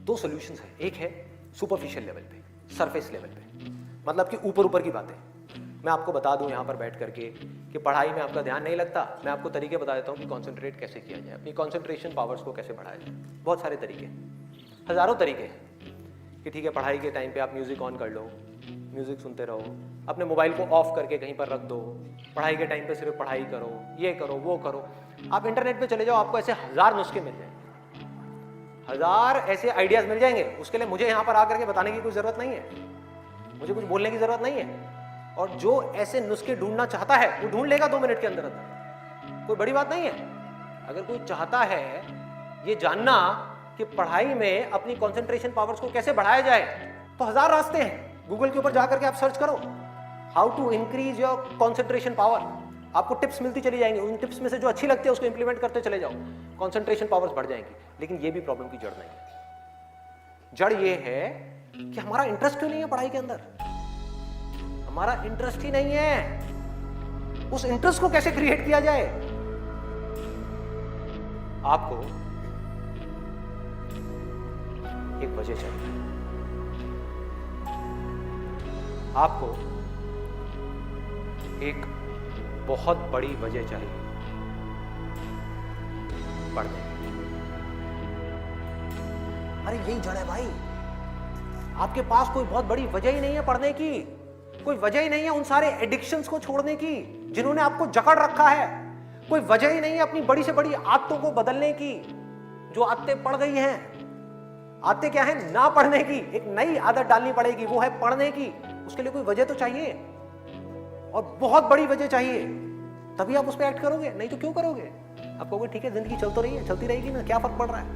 दो सॉल्यूशंस हैं, एक है सुपरफिशियल लेवल पे, सरफेस लेवल पे, मतलब कि ऊपर ऊपर की बातें। मैं आपको बता दूं यहाँ पर बैठ करके कि पढ़ाई में आपका ध्यान नहीं लगता, मैं आपको तरीके बता देता हूँ कि कॉन्सेंट्रेट कैसे किया जाए, अपनी कॉन्सेंट्रेशन पावर्स को कैसे बढ़ाया जाए। बहुत सारे तरीके, हज़ारों तरीके हैं कि ठीक है पढ़ाई के टाइम पे आप म्यूज़िक ऑन कर लो, म्यूज़िक सुनते रहो, अपने मोबाइल को ऑफ करके कहीं पर रख दो, पढ़ाई के टाइम पे सिर्फ पढ़ाई करो, ये करो वो करो। आप इंटरनेट पे चले जाओ, आपको ऐसे 1000 नुस्खे मिल जाएंगे, 1000 ऐसे आइडियाज़ मिल जाएंगे। उसके लिए मुझे यहाँ पर आकर के बताने की कोई ज़रूरत नहीं है, मुझे कुछ बोलने की ज़रूरत नहीं है। और जो ऐसे नुस्खे ढूंढना चाहता है वो ढूंढ लेगा 2 मिनट के अंदर अंदर, कोई बड़ी बात नहीं है। अगर कोई चाहता है ये जानना कि पढ़ाई में अपनी कंसंट्रेशन पावर्स को कैसे बढ़ाया जाए, तो 1000 रास्ते हैं। गूगल के ऊपर जाकर के आप सर्च करो how to increase your concentration power, आपको टिप्स मिलती चली जाएंगी। उन टिप्स में से जो अच्छी लगती है उसको इंप्लीमेंट करते चले जाओ, कंसंट्रेशन पावर्स बढ़ जाएंगी। लेकिन ये भी प्रॉब्लम की जड़ नहीं है। जड़ ये है कि हमारा इंटरेस्ट क्यों नहीं है पढ़ाई के अंदर, हमारा इंटरेस्ट ही नहीं है। उस इंटरेस्ट को कैसे क्रिएट किया जाए? आपको एक वजह चाहिए, आपको एक बहुत बड़ी वजह चाहिए पढ़ने की। अरे यही जड़ है भाई, आपके पास कोई बहुत बड़ी वजह ही नहीं है पढ़ने की, कोई वजह ही नहीं है उन सारे एडिक्शंस को छोड़ने की जिन्होंने आपको जकड़ रखा है, कोई वजह ही नहीं है अपनी बड़ी से बड़ी आदतों को बदलने की जो आदतें पड़ गई हैं। आदतें क्या है? ना पढ़ने की, एक नई आदत डालनी पड़ेगी, वो है पढ़ने की। उसके लिए कोई वजह तो चाहिए और बहुत बड़ी वजह चाहिए, तभी आप उस पर एक्ट करोगे, नहीं तो क्यों करोगे? आप कहोगे ठीक है जिंदगी चल तो रही है, चलती रहेगी ना, क्या फर्क पड़ रहा है,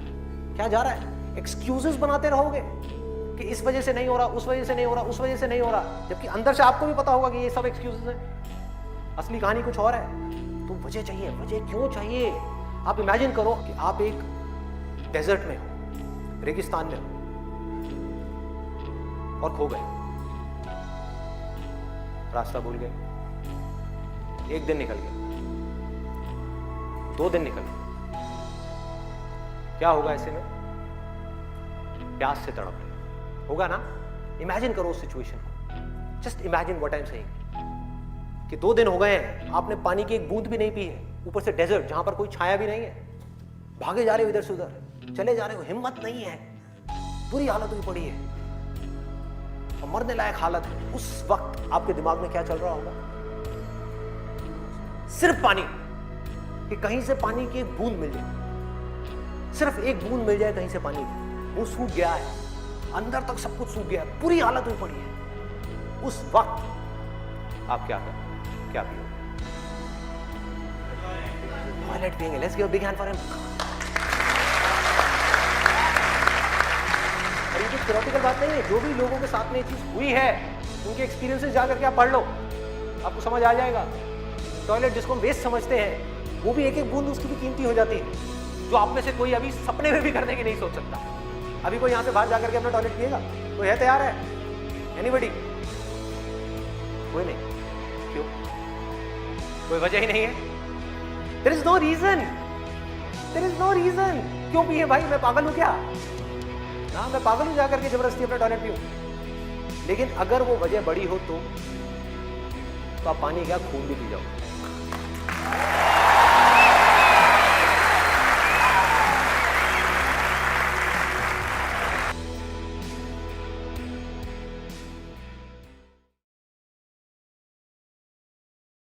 क्या जा रहा है। एक्सक्यूजेस बनाते रहोगे कि इस वजह से नहीं हो रहा, उस वजह से नहीं हो रहा, उस वजह से नहीं हो रहा, जबकि अंदर से आपको भी पता होगा कि ये सब एक्सक्यूजेस हैं, असली कहानी कुछ और है। तो वजह चाहिए। वजह क्यों चाहिए? आप इमेजिन करो कि आप एक डेजर्ट में हो, रेगिस्तान में हो और खो गए, रास्ता भूल गए, 1 दिन निकल गया, 2 दिन निकल गए, क्या होगा ऐसे में? प्यास से तड़प रहे होगा ना। इमेजिन करो उस सिचुएशन को, just imagine what I am saying कि 2 दिन हो गए हैं, आपने पानी की एक बूंद भी नहीं पी है, ऊपर से डेजर्ट जहां पर कोई छाया भी नहीं है, भागे जा रहे हो इधर से उधर, चले जा रहे हो, हिम्मत नहीं है, बुरी हालत हुई पड़ी है और मरने लायक हालत है। उस वक्त आपके दिमाग में क्या चल रहा होगा? सिर्फ पानी, कि कहीं से पानी की एक बूंद मिल जाए, सिर्फ एक बूंद मिल जाए कहीं से पानी की। वो सूख गया है, अंदर तक सब कुछ सूख गया है, बुरी हालत हुई पड़ी है। उस वक्त आप क्या करें? क्या पियो? टॉयलेट पिएंगे। Let's give a big hand for him. और ये कुछ थ्योरेटिकल बात नहीं है, जो भी लोगों के साथ में ये चीज हुई है उनके एक्सपीरियंसेस जाकर के आप पढ़ लो, आपको समझ आ जाएगा। टॉयलेट जिसको हम वेस्ट समझते हैं, वो भी एक एक बूंद उसकी भी कीमती हो जाती है, जो आप में से कोई अभी सपने में भी करने की नहीं सोच सकता। अभी कोई यहां से बाहर जाकर के अपना टॉयलेट पिएगा? कोई है तैयार है? एनीबडी? कोई नहीं। क्यों? कोई वजह ही नहीं है। There is no reason. There is no reason. क्यों पिए भाई? मैं पागल हूं क्या? ना, मैं पागल हूं जाकर के जबरदस्ती अपना टॉयलेट पीऊं। लेकिन अगर वो वजह बड़ी हो तो आप पानी क्या खून भी पी जाओ।